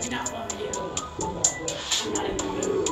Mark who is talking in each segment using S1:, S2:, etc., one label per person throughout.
S1: Enough of you. I'm not in the mood.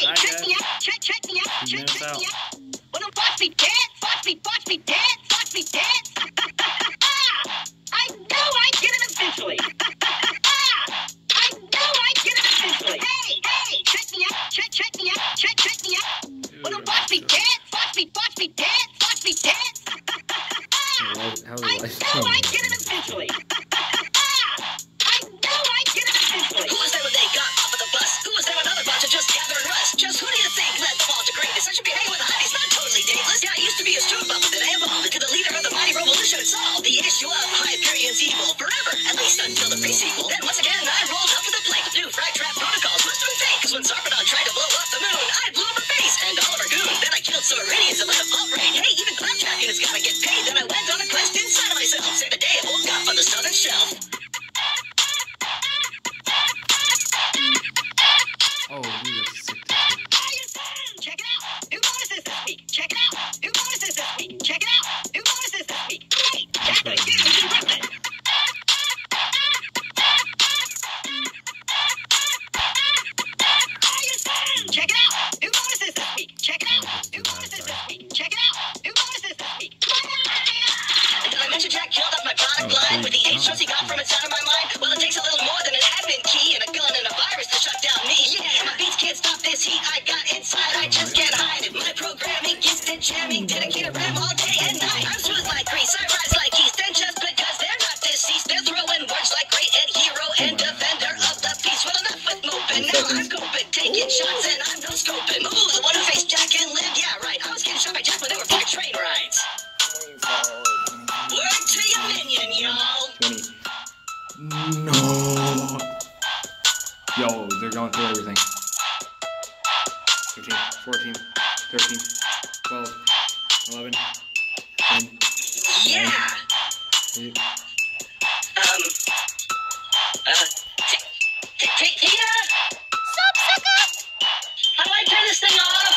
S2: Hey, check me out, check me out, check me out. Wanna watch me dance, watch me dance, watch me dance. I know I get it eventually. I know I get it eventually. Hey, check me out, check me out, check me out. Wanna watch me dance, watch me dance, watch me dance. I know I get it eventually. I know I get it eventually. Who was there when they got off of the bus? Who was there when other bunch of just gathering rust? Just who do you think led the fall to greatness? I should be hanging with hotties, not totally dangerous. Yeah, I used to be a street bubble, then I evolved into the leader of the mighty revolution. Solve the issue of Hyperion's evil forever, at least until the pre-sequel. Then once again, I rolled up to the plate. New frag trap protocols must have been fake, cause when Sarpedon tried to blow up the moon, I blew up her face and Oliver Goon. Then I killed some Iridians and let a vault raid. Hey, even Claptracking has gotta get paid. Then I went on a quest inside of myself. Say the day of old Goff on the southern shelf.
S3: Oh, dude, that's sick.
S2: Check it out. New bonuses this week. Check it out. New bonuses this week. Check it out. New bonuses this week. Hey, check it again. Check it out. New bonuses this week. Check it out. New bonuses this week. Check it out. New bonuses this week. Did I mention Jack killed off my product line with the H he got from inside of my mind? Well, it takes a little more than an admin key and a gun and a virus to shut down me. Yeah, my beats can't stop this heat I got inside. I just can't hide it. My programming, instant jamming, dedicated RAM all day and night. I'm smooth like grease, I rise like yeast, and just because they're not deceased, they're throwing words like great and hero and defender of the peace. Well, enough with moping. Now I'm coping, taking shots and I'm no scoping. Ooh, the one who faced Jack and lived. Yeah, right. I was getting shot by Jack when they were fucking train rides. Word to your minion, y'all.
S3: 20. No. Yo, they're going through everything. 13, 14, 13, 12, 11, 10.
S2: Yeah.
S3: 9, 8.
S2: Tina? Sup, sucker? How do I turn this thing off?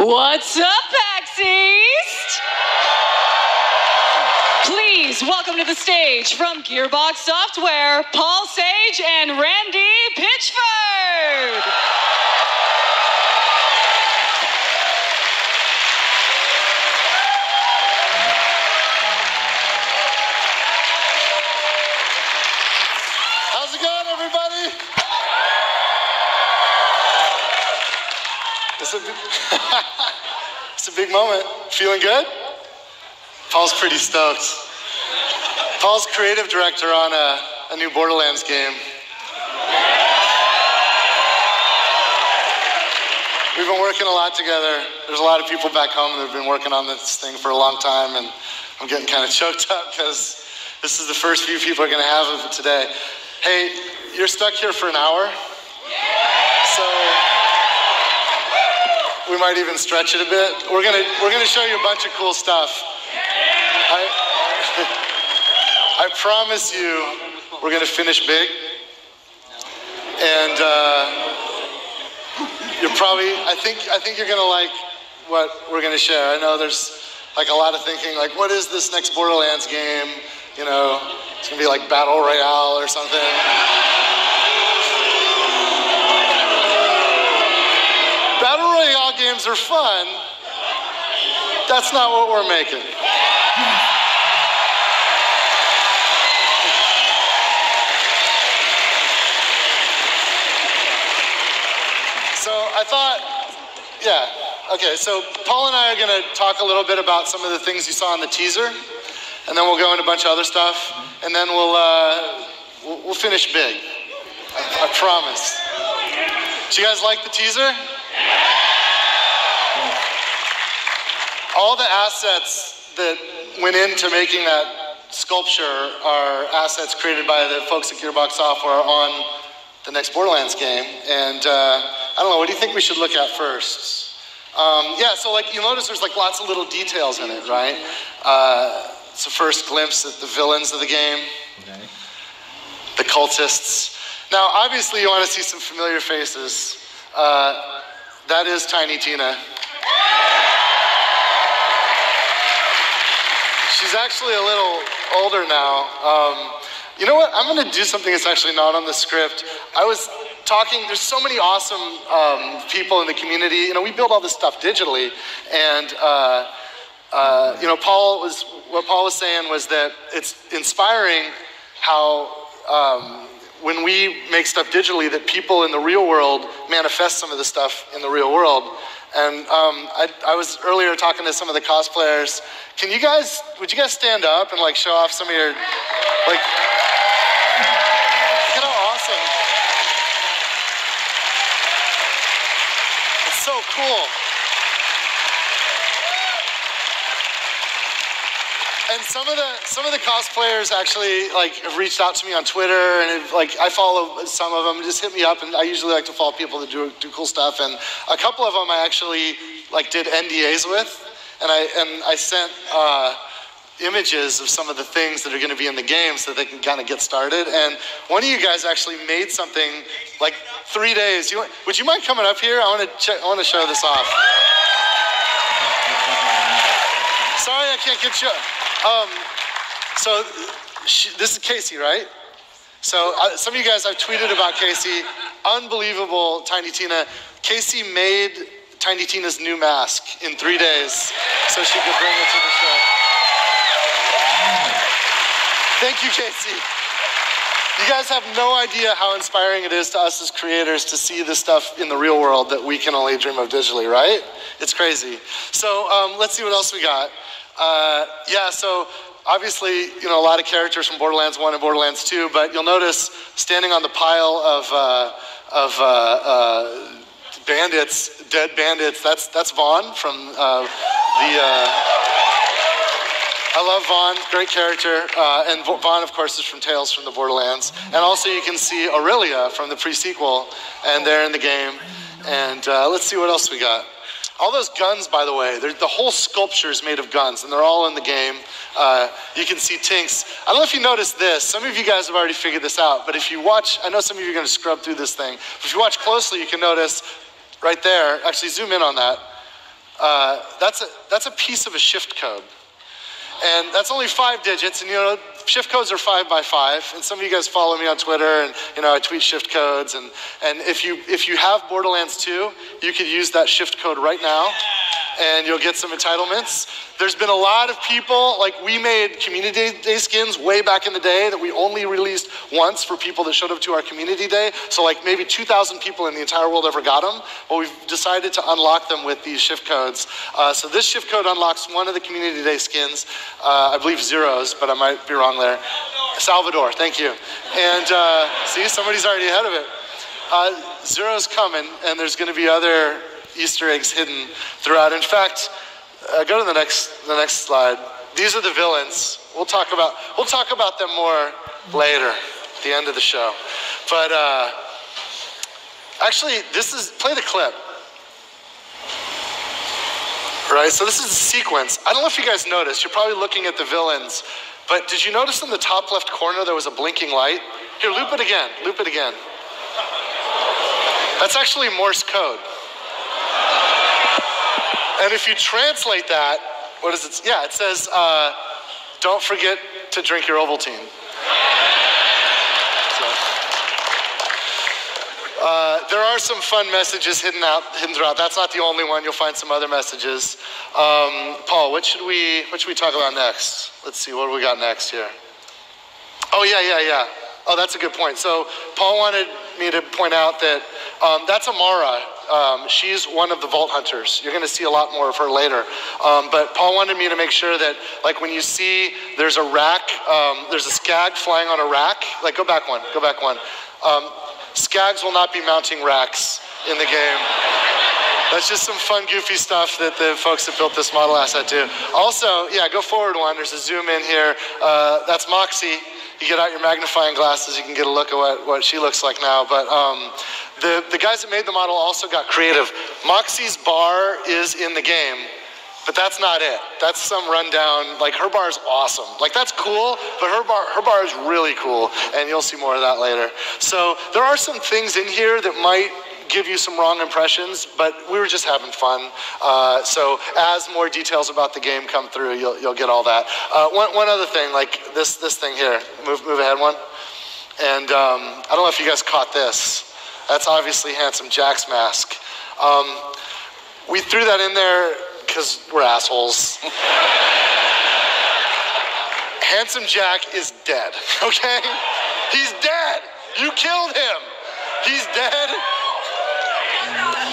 S4: What's up, PAX East? Please welcome to the stage from Gearbox Software, Paul Sage and Randy Pitchford.
S5: How's it going, everybody? It's a big moment. Feeling good? Paul's pretty stoked. Paul's creative director on a new Borderlands game. We've been working a lot together. There's a lot of people back home that have been working on this thing for a long time, and I'm getting kind of choked up because this is the first few people are going to have of it today. Hey, you're stuck here for an hour, so we might even stretch it a bit. We're gonna show you a bunch of cool stuff. I promise you, we're gonna finish big, and you're probably. I think you're gonna like what we're gonna share. I know there's like a lot of thinking, like, what is this next Borderlands game? You know, it's gonna be like Battle Royale or something. Battle Royale games are fun. That's not what we're making. So I thought, yeah, okay, so Paul and I are gonna talk a little bit about some of the things you saw in the teaser, and then we'll go into a bunch of other stuff, and then we'll finish big. I promise. Do you guys like the teaser? All the assets that went into making that sculpture are assets created by the folks at Gearbox Software on the next Borderlands game. And I don't know, what do you think we should look at first? Yeah, so like you'll notice there's like lots of little details in it, right? It's a first glimpse at the villains of the game, okay. The cultists. Now, obviously you want to see some familiar faces. That is Tiny Tina. She's actually a little older now. You know what? I'm going to do something that's actually not on the script. I was talking, there's so many awesome people in the community. You know, we build all this stuff digitally. And, you know, what Paul was saying was that it's inspiring how when we make stuff digitally, that people in the real world manifest some of the stuff in the real world. And I was earlier talking to some of the cosplayers. Would you guys stand up and like show off some of your, like, look at how awesome. It's so cool. And some of the cosplayers actually like have reached out to me on Twitter, and like I follow some of them. Just hit me up, and I usually like to follow people that do cool stuff. And a couple of them I actually like did NDAs with, and I sent images of some of the things that are going to be in the game so they can kind of get started. And one of you guys actually made something like 3 days. Would you mind coming up here? I want to show this off. Sorry, I can't get you. So this is Casey, right? So some of you guys, I've tweeted about Casey. Unbelievable, Tiny Tina. Casey made Tiny Tina's new mask in 3 days so she could bring it to the show. Thank you, Casey. You guys have no idea how inspiring it is to us as creators to see this stuff in the real world that we can only dream of digitally, right? It's crazy. So let's see what else we got. Yeah, so obviously, you know, a lot of characters from Borderlands 1 and Borderlands 2, but you'll notice standing on the pile of bandits, dead bandits, that's Vaughn from I love Vaughn, great character, and Vaughn, of course, is from Tales from the Borderlands. And also you can see Aurelia from the pre-sequel, and they're in the game. And let's see what else we got. All those guns, by the way, the whole sculpture is made of guns, and they're all in the game. You can see Tinks. I don't know if you noticed this. Some of you guys have already figured this out, but if you watch, I know some of you are going to scrub through this thing, but if you watch closely, you can notice right there, actually zoom in on that, that's a piece of a shift code. And that's only 5 digits, and you know, shift codes are 5 by 5. And some of you guys follow me on Twitter, and you know, I tweet shift codes. And if you have Borderlands 2, you could use that shift code right now, and you'll get some entitlements. There's been a lot of people, like we made community day skins way back in the day that we only released once for people that showed up to our community day. So like maybe 2,000 people in the entire world ever got them. Well, we've decided to unlock them with these shift codes. So this shift code unlocks one of the community day skins. I believe Zero's, but I might be wrong there. Salvador, thank you. And see, somebody's already ahead of it. Zero's coming, and there's gonna be other Easter eggs hidden throughout. In fact, go to the next slide. These are the villains. We'll talk about them more later at the end of the show. But actually, play the clip. Right, so this is a sequence. I don't know if you guys noticed, you're probably looking at the villains, but did you notice in the top left corner there was a blinking light? Here, loop it again. That's actually Morse code. And if you translate that, what is it? Yeah, it says, don't forget to drink your Ovaltine. There are some fun messages hidden throughout. That's not the only one. You'll find some other messages. Paul, what should we talk about next? Let's see, what do we got next here? Oh, yeah. Oh, that's a good point. So Paul wanted me to point out that that's Amara. She's one of the Vault Hunters. You're going to see a lot more of her later. But Paul wanted me to make sure that, like, when you see there's a rack, there's a skag flying on a rack. Like, go back one. Skags will not be mounting racks in the game. That's just some fun, goofy stuff that the folks that built this model asset do. Also, yeah, go forward one. There's a zoom in here. That's Moxie. You get out your magnifying glasses, you can get a look at what she looks like now. But the guys that made the model also got creative. Moxie's bar is in the game, but that's not it. That's some rundown. Like, her bar is awesome. Like, that's cool, but her bar is really cool, and you'll see more of that later. So there are some things in here that might give you some wrong impressions, but we were just having fun. So as more details about the game come through, you'll get all that. One other thing, like this thing here. Move ahead one. And I don't know if you guys caught this. That's obviously Handsome Jack's mask. We threw that in there because we're assholes. Handsome Jack is dead, okay? He's dead. You killed him. He's dead.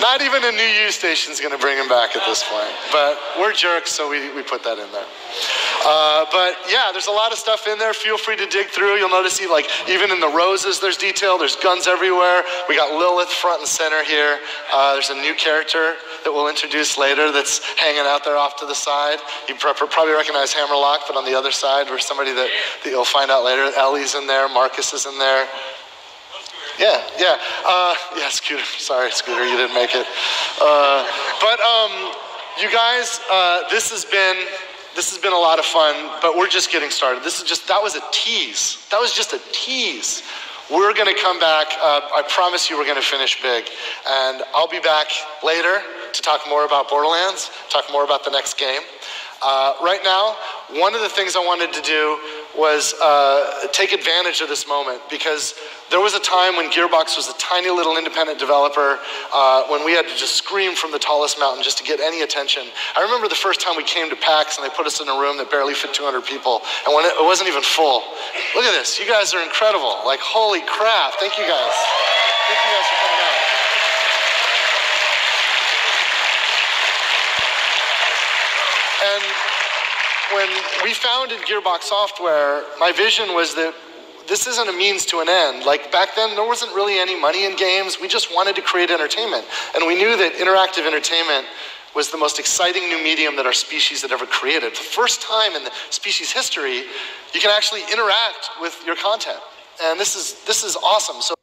S5: Not even a new U station's gonna bring him back at this point. But we're jerks, so we put that in there. But yeah, there's a lot of stuff in there. Feel free to dig through. You'll notice even in the roses, there's detail. There's guns everywhere. We got Lilith front and center here. There's a new character that we'll introduce later that's hanging out there off to the side. You probably recognize Hammerlock, but on the other side, or somebody that you'll find out later. Ellie's in there. Marcus is in there. Yeah. Scooter. Sorry, Scooter, you didn't make it. But you guys, this has been a lot of fun. But we're just getting started. That was a tease. That was just a tease. We're going to come back. I promise you, we're going to finish big, and I'll be back later to talk more about Borderlands, talk more about the next game. Right now, one of the things I wanted to do was take advantage of this moment, because there was a time when Gearbox was a tiny little independent developer, when we had to just scream from the tallest mountain just to get any attention. I remember the first time we came to PAX and they put us in a room that barely fit 200 people, and when it wasn't even full. Look at this, you guys are incredible. Like, holy crap, thank you guys. Thank you guys for coming out. And when we founded Gearbox Software, my vision was that this isn't a means to an end. Like, back then, there wasn't really any money in games. We just wanted to create entertainment. And we knew that interactive entertainment was the most exciting new medium that our species had ever created. The first time in the species history, you can actually interact with your content. And this is awesome. So